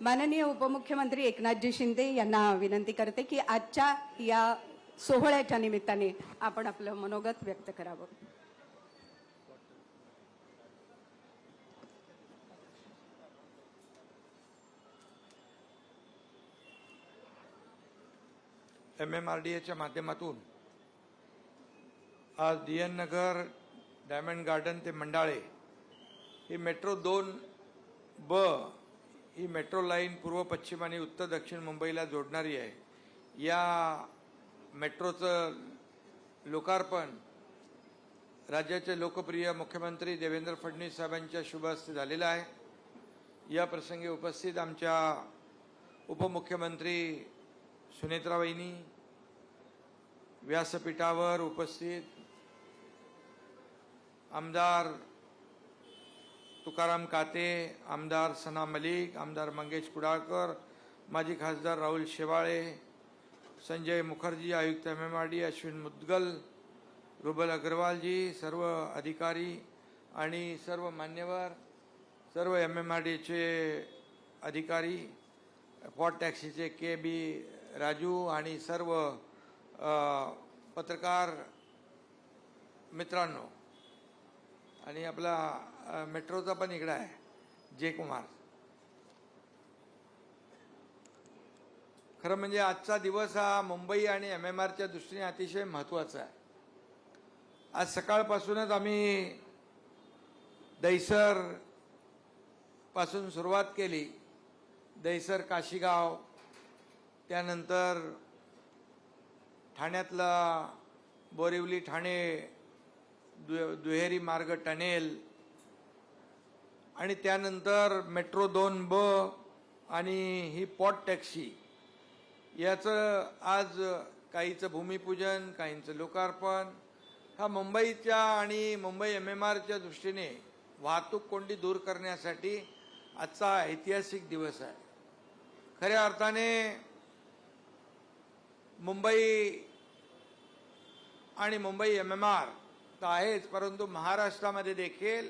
माननीय उपमुख्यमंत्री एकनाथजी शिंदे यांना विनंती करते की आजच्या या सोहळ्याच्या निमित्ताने आपण आपलं मनोगत व्यक्त करावं. MMRDAच्या माध्यमातून आज DN नगर, डायमंड गार्डन ते मंडाळे ही मेट्रो 2B ही मेट्रो लाईन पूर्व पश्चिम आणि उत्तर दक्षिण मुंबईला जोडणारी आहे. या मेट्रोचं लोकार्पण राज्याचे लोकप्रिय मुख्यमंत्री देवेंद्र फडणवीस साहेबांच्या शुभ हस्ते झालेलं आहे. या प्रसंगी उपस्थित आमच्या उपमुख्यमंत्री सुनेत्रा वहिनी, व्यासपीठावर उपस्थित आमदार तुकाराम काते, आमदार सना मलिक, आमदार मंगेश कुडाळकर, माजी खासदार राहुल शेवाळे, संजय मुखर्जी, आयुक्त MMRDA अश्विन मुद्गल, रुबल अग्रवालजी, सर्व अधिकारी आणि सर्व मान्यवर, सर्व MMRDAचे अधिकारी, पॉट टॅक्सीचे KB राजू आणि सर्व पत्रकार मित्रांनो, आणि आपला मेट्रोचा पण इकडं आहे जयकुमार. खरं म्हणजे आजचा दिवस हा मुंबई आणि MMRच्या दृष्टीने अतिशय महत्त्वाचा आहे. आज सकाळपासूनच आम्ही दहिसर पासून सुरुवात केली. दहिसर काशीगाव, त्यानंतर ठाण्यातला बोरिवली ठाणे दुहेरी मार्ग टनेल, आणि त्यानंतर मेट्रो 2B आणि ही पॉट टॅक्सी याचं आज काहीचं भूमिपूजन, काहींचं लोकार्पण. हा मुंबईच्या आणि मुंबई MMRच्या दृष्टीने वाहतूक कोंडी दूर करण्यासाठी आजचा ऐतिहासिक दिवस आहे. खऱ्या अर्थाने मुंबई आणि मुंबई MMR तर आहेच, परंतु महाराष्ट्रामध्ये देखील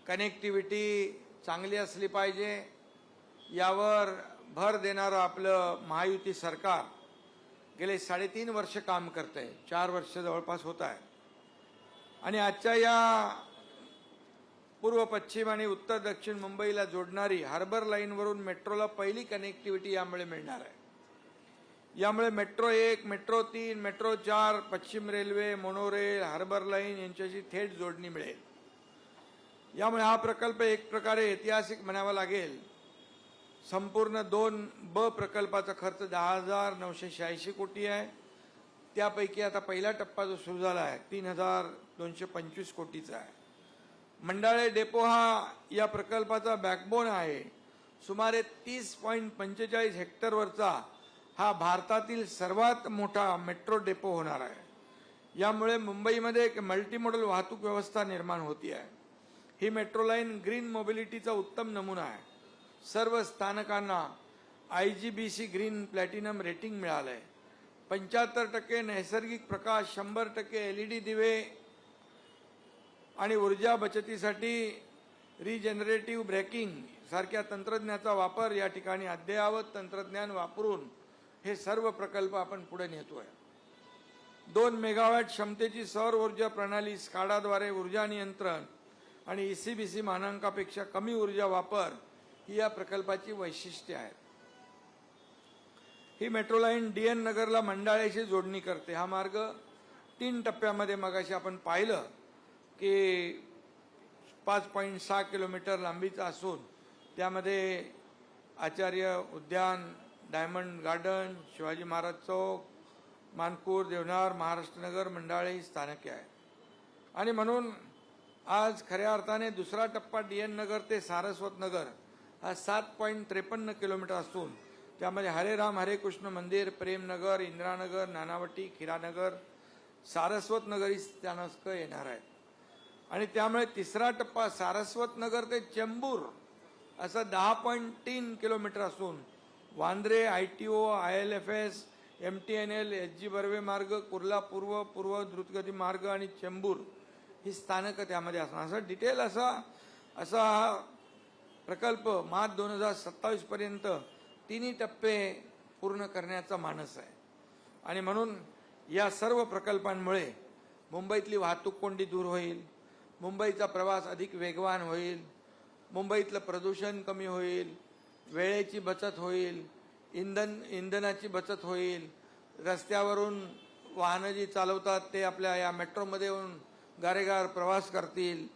कनेक्टिव्हिटी चांगली असली पाहिजे यावर भर देणारं आपलं महायुती सरकार गेले 3.5 वर्ष काम करतंय. 4 वर्ष जवळपास होत आहे. आणि आजच्या या पूर्व पश्चिम आणि उत्तर दक्षिण मुंबईला जोडणारी हार्बर लाईनवरून मेट्रोला पहिली कनेक्टिव्हिटी यामुळे मिळणार आहे. यामुळे मेट्रो 1, मेट्रो 3, मेट्रो 4, पश्चिम रेल्वे, मोनोरेल, हार्बर लाईन यांच्याशी थेट जोडणी मिळेल. यामुळे हा प्रकल्प एक प्रकारे ऐतिहासिक म्हणावा लागेल. संपूर्ण 2B प्रकल्पाचा खर्च 10,986 कोटी आहे. त्यापैकी आता पहिला टप्पा जो सुरू झाला आहे 3,225 कोटीचा आहे. मंडाळे डेपो हा या प्रकल्पाचा बॅकबोन आहे. सुमारे 30.45 हेक्टरवरचा हा भारतातील सर्वात मोठा मेट्रो डेपो होणार आहे. यामुळे मुंबईमध्ये एक मल्टीमॉडल वाहतूक व्यवस्था निर्माण होती आहे. ही मेट्रो लाईन ग्रीन मोबिलिटीचा उत्तम नमुना आहे. सर्व स्थानकांना IGBC ग्रीन प्लॅटिनम रेटिंग मिळालं आहे. 75% नैसर्गिक प्रकाश, 100% LED दिवे आणि ऊर्जा बचतीसाठी रिजनरेटिव्ह ब्रेकिंग सारख्या तंत्रज्ञानाचा वापर या ठिकाणी अद्ययावत तंत्रज्ञान वापरून हे सर्व प्रकल्प आपण पुढे नेतोय. 2 मेगावॅट क्षमतेची सौर ऊर्जा प्रणाली, स्काडाद्वारे ऊर्जा नियंत्रण आणि ECBC मानकांपेक्षा कमी ऊर्जा वापर ही या प्रकल्पाची वैशिष्ट्ये आहेत. ही मेट्रो लाईन DN नगरला मंडाळेशी जोडणी करते. हा मार्ग 3 टप्प्यामध्ये मगाशी आपण पाहिलं की 5.6 किलोमीटर लांबीचा असून त्यामध्ये आचार्य उद्यान, डायमंड गार्डन, शिवाजी महाराज चौक, मानपूर, देवनार, महाराष्ट्र नगर, मंडाळे ही स्थानके आहेत. आणि म्हणून आज खऱ्या अर्थाने दुसरा टप्पा DN नगर ते सारस्वत नगर हा 7.53 किलोमीटर असून त्यामध्ये हरे राम हरे कृष्ण मंदिर, प्रेमनगर, इंदिरानगर, नानावटी, खिरानगर, सारस्वत नगर ही स्थानकं येणार आहेत. आणि त्यामुळे तिसरा टप्पा सारस्वत नगर ते चेंबूर असा 10.3 किलोमीटर असून Vandre, ITO, ILFS, MTNL, SG Barve मार्ग, कुर्ला पूर्व, पूर्व द्रुतगती मार्ग आणि चेंबूर ही स्थानकं त्यामध्ये असणार. असं डिटेल असा प्रकल्प मार्च 2027 पर्यंत 3 टप्पे पूर्ण करण्याचा मानस आहे. आणि म्हणून या सर्व प्रकल्पांमुळे मुंबईतली वाहतूक कोंडी दूर होईल, मुंबईचा प्रवास अधिक वेगवान होईल, मुंबईतलं प्रदूषण कमी होईल, वेळेची बचत होईल, इंधनाची बचत होईल, रस्त्यावरून वाहनं जी चालवतात ते आपल्या या मेट्रोमध्ये येऊन गारेगार प्रवास करतील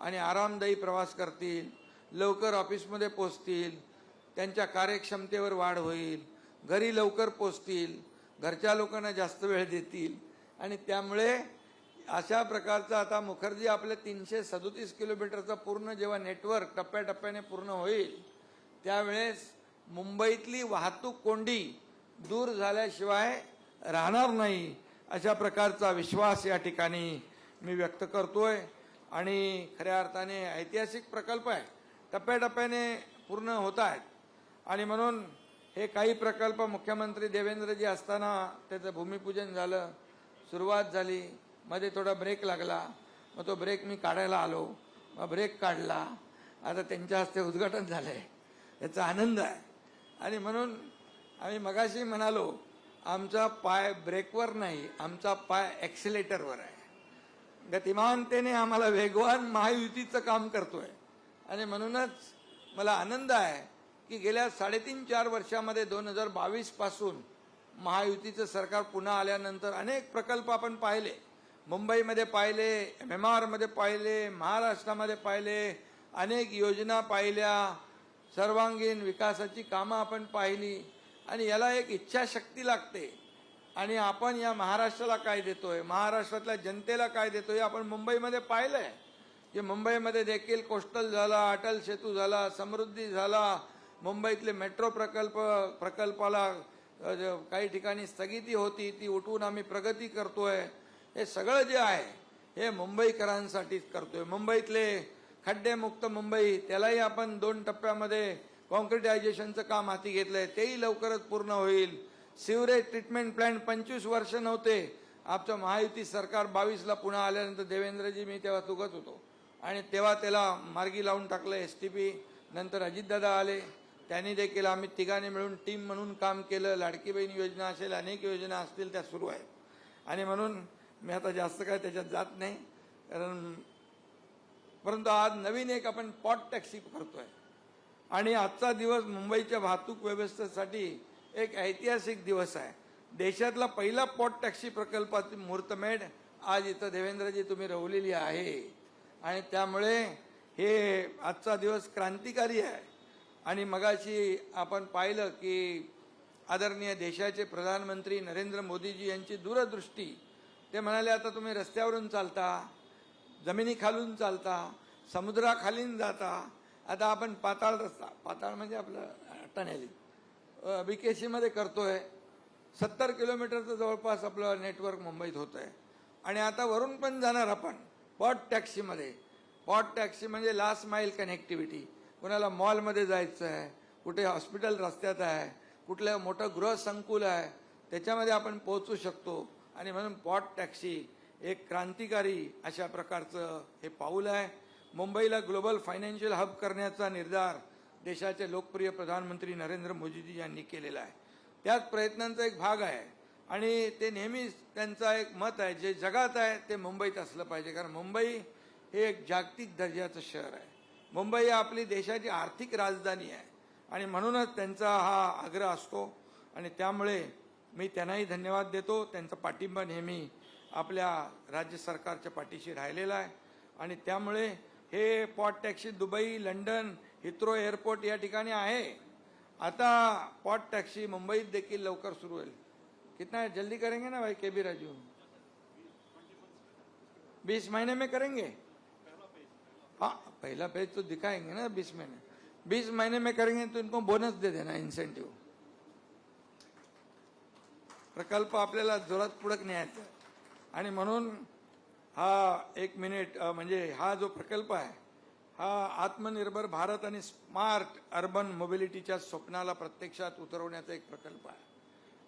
आणि आरामदायी प्रवास करतील, लवकर ऑफिसमध्ये पोचतील, त्यांच्या कार्यक्षमतेवर वाढ होईल, घरी लवकर पोचतील, घरच्या लोकांना जास्त वेळ देतील. आणि त्यामुळे अशा प्रकारचं आता मुखर्जी आपले 337 किलोमीटरचं पूर्ण जेव्हा नेटवर्क टप्प्याटप्प्याने पूर्ण होईल त्यावेळेस मुंबईतली वाहतूक कोंडी दूर झाल्याशिवाय राहणार नाही, अशा प्रकारचा विश्वास या ठिकाणी मी व्यक्त करतोय. आणि खऱ्या अर्थाने ऐतिहासिक प्रकल्प आहे, टप्प्याटप्प्याने पूर्ण होत आहेत. आणि म्हणून हे काही प्रकल्प मुख्यमंत्री देवेंद्रजी असताना त्याचं भूमिपूजन झालं, सुरुवात झाली, मध्ये थोडा ब्रेक लागला, मग तो ब्रेक मी काढायला आलो, मग ब्रेक काढला, आता त्यांच्या हस्ते उद्घाटन झालं आहे, याचा आनंद आहे. आणि म्हणून आम्ही मगाशी म्हणालो आमचा पाय ब्रेकवर नाही, आमचा पाय ॲक्सिलेटरवर आहे. गतिमानतेने आम्हाला वेगवान महायुतीचं काम करतोय. आणि म्हणूनच मला आनंद आहे की गेल्या 3.5-4 वर्षामध्ये 2022 पासून महायुतीचं सरकार पुन्हा आल्यानंतर अनेक प्रकल्प आपण पाहिले, मुंबईमध्ये पाहिले, MMR मध्ये पाहिले, महाराष्ट्रामध्ये पाहिले, अनेक योजना पाहिल्या, सर्वांगीण विकासाची कामं आपण पाहिली. आणि याला एक इच्छाशक्ती लागते. आणि आपण या महाराष्ट्राला काय देतोय, महाराष्ट्रातल्या जनतेला काय देतोय, आपण मुंबईमध्ये पाहिलंय की मुंबईमध्ये देखील कोस्टल झाला, अटल सेतू झाला, समृद्धी झाला, मुंबईतले मेट्रो प्रकल्पाला काही ठिकाणी स्थगिती होती, ती उठवून आम्ही प्रगती करतोय. हे सगळं जे आहे हे मुंबईकरांसाठीच करतोय. मुंबईतले खड्डेमुक्त मुंबई, त्यालाही आपण 2 टप्प्यामध्ये कॉन्क्रिटायझेशनचं काम हाती घेतलंय, तेही लवकरच पूर्ण होईल. सिवरेज ट्रीटमेंट प्लॅन्ट 25 वर्ष नव्हते, आमचं महायुती सरकार 22ला पुन्हा आल्यानंतर देवेंद्रजी मी तेव्हा चुकत होतो आणि तेव्हा त्याला मार्गी लावून टाकलं STP. नंतर अजितदादा आले, त्यांनी देखील आम्ही तिघांनी मिळून टीम म्हणून काम केलं. लाडकी बहीण योजना असेल, अनेक योजना असतील त्या सुरू आहेत. आणि म्हणून मी आता जास्त काय त्याच्यात जात नाही, परंतु आज नवीन एक आपण पॉट टॅक्सी करतोय. आणि आजचा दिवस मुंबईच्या वाहतूक व्यवस्थेसाठी एक ऐतिहासिक दिवस आहे. देशातला पहिला पॉट टॅक्सी प्रकल्पाची मुहूर्तमेढ आज इथं देवेंद्रजी तुम्ही रवलेली आहे. आणि त्यामुळे हे आजचा दिवस क्रांतिकारी आहे. आणि मगाशी आपण पाहिलं की आदरणीय देशाचे प्रधानमंत्री नरेंद्र मोदीजी यांची दूरदृष्टी, ते म्हणाले आता तुम्ही रस्त्यावरून चालता, जमिनीखालून चालता, समुद्राखालीन जाता, आता आपण पाताळ रस्ता, पाताळ म्हणजे आपलं टनेल BKC मध्ये करतोय. 70 किलोमीटरचं जवळपास आपलं नेटवर्क मुंबईत होत आहे. आणि आता वरून पण जाणार आपण पॉट टॅक्सीमध्ये. पॉट टॅक्सी म्हणजे लास्ट माईल कनेक्टिव्हिटी. कोणाला मॉलमध्ये जायचं आहे, कुठे हॉस्पिटल रस्त्यात आहे, कुठलं मोठं गृहसंकुल आहे, त्याच्यामध्ये आपण पोहोचू शकतो. आणि म्हणून पॉट टॅक्सी एक क्रांतिकारी अशा प्रकारचं हे पाऊल आहे. मुंबईला ग्लोबल फायनान्शियल हब करण्याचा निर्धार देशाचे लोकप्रिय प्रधानमंत्री नरेंद्र मोदीजी यांनी केलेला आहे. त्याच प्रयत्नांचा एक भाग आहे. आणि ते नेहमीच त्यांचा एक मत आहे, जे जगात आहे ते मुंबईत असलं पाहिजे, कारण मुंबई हे एक जागतिक दर्जाचं शहर आहे. मुंबई आपली देशाची आर्थिक राजधानी आहे. आणि म्हणूनच त्यांचा हा आग्रह असतो. आणि त्यामुळे मी त्यांनाही धन्यवाद देतो. त्यांचा पाठिंबा नेहमी आपल्या राज्य सरकारच्या पाठीशी राहिलेला आहे. आणि त्यामुळे हे pot taxi Dubai, London, Heathrow airport या ठिकाणी आहे. आता पॉट टॅक्सी मुंबईत देखील लवकर सुरू होईल. कितना जल्दी करेंगे ना भाई KB राजू? 20 महीने में करेंगे. हाँ, पहला पेज तो दिखाएंगे ना 20 महीने. 20 महीने में करेंगे तो इनको बोनस दे देना, इन्सेंटिव्ह. प्रकल्प आपल्याला जोरात पुढे न्यायचा. आणि म्हणून हा 1 मिनिट म्हणजे हा जो प्रकल्प आहे हा आत्मनिर्भर भारत आणि स्मार्ट अर्बन मोबिलिटीच्या स्वप्नाला प्रत्यक्षात उतरवण्याचा एक प्रकल्प आहे.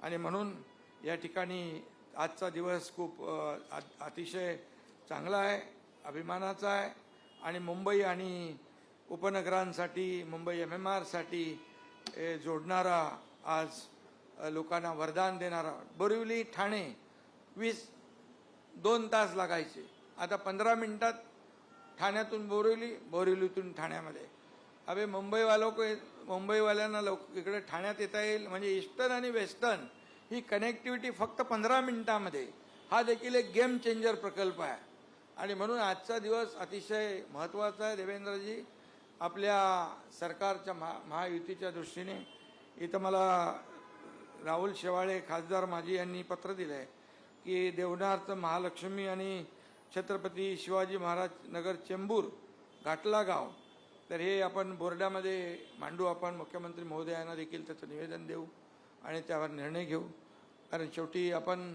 आणि म्हणून या ठिकाणी आजचा दिवस खूप अतिशय चांगला आहे, अभिमानाचा आहे. आणि मुंबई आणि उपनगरांसाठी मुंबई MMR-साठी जोडणारा आज लोकांना वरदान देणारा. बोरिवली ठाणे 2 तास लागायचे, आता 15 मिनिटात ठाण्यातून बोरिवली, बोरिवलीतून ठाण्यामध्ये. अबे मुंबईवाल्यांना इकडे ठाण्यात येता येईल म्हणजे ईस्टर्न आणि वेस्टर्न ही कनेक्टिव्हिटी फक्त 15 मिनिटामध्ये. हा देखील एक गेम चेंजर प्रकल्प आहे आणि म्हणून आजचा दिवस अतिशय महत्त्वाचा आहे. देवेंद्रजी, आपल्या सरकारच्या महायुतीच्या दृष्टीने इथं मला राहुल शेवाळे खासदार माजी यांनी पत्र दिलं आहे की देवनार्थ महालक्ष्मी आणि छत्रपती शिवाजी महाराज नगर चेंबूर घाटला गाव, तर हे आपण बोर्डामध्ये मांडू. आपण मुख्यमंत्री महोदयांना देखील त्याचं निवेदन देऊ आणि त्यावर निर्णय घेऊ, कारण शेवटी आपण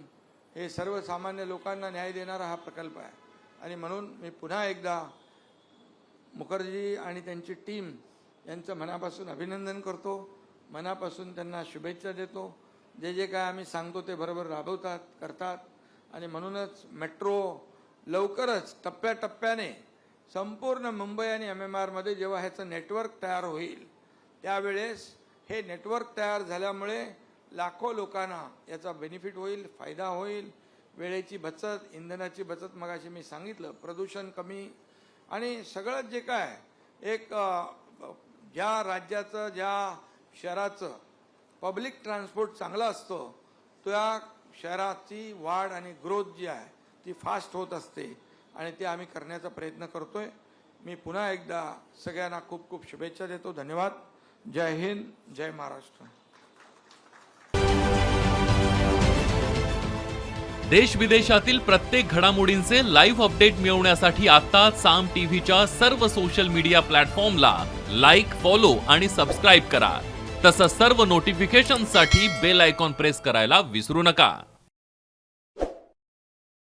हे सर्वसामान्य लोकांना न्याय देणारा हा प्रकल्प आहे. आणि म्हणून मी पुन्हा एकदा मुखर्जी आणि त्यांची टीम यांचं मनापासून अभिनंदन करतो, मनापासून त्यांना शुभेच्छा देतो. जे काय आम्ही सांगतो ते बरोबर राबवतात, करतात. आणि म्हणूनच मेट्रो लवकरच टप्प्याटप्प्याने संपूर्ण मुंबई आणि MMR-मध्ये जेव्हा ह्याचं नेटवर्क तयार होईल त्यावेळेस हे नेटवर्क तयार झाल्यामुळे लाखो लोकांना याचा बेनिफिट होईल, फायदा होईल. वेळेची बचत, इंधनाची बचत, मगाशी मी सांगितलं, प्रदूषण कमी आणि सगळं जे काय एक ज्या राज्याचं, ज्या शहराचं पब्लिक ट्रान्सपोर्ट चांगला असतो त्या शहराची वाढ आणि ग्रोथ जी आहे ती फास्ट होत असते आणि ते आम्ही करण्याचा प्रयत्न करतोय. मी पुन्हा एकदा सगळ्यांना खूप खूप शुभेच्छा देतो. धन्यवाद. जय हिंद, जय महाराष्ट्र. देश विदेशातील प्रत्येक घडामोडींचे लाईव्ह अपडेट मिळवण्यासाठी आता साम टीव्हीच्या सर्व सोशल मीडिया प्लॅटफॉर्मला लाईक, फॉलो आणि सबस्क्राईब करा. तसंच सर्व नोटिफिकेशनसाठी बेल आयकॉन प्रेस करायला विसरू नका.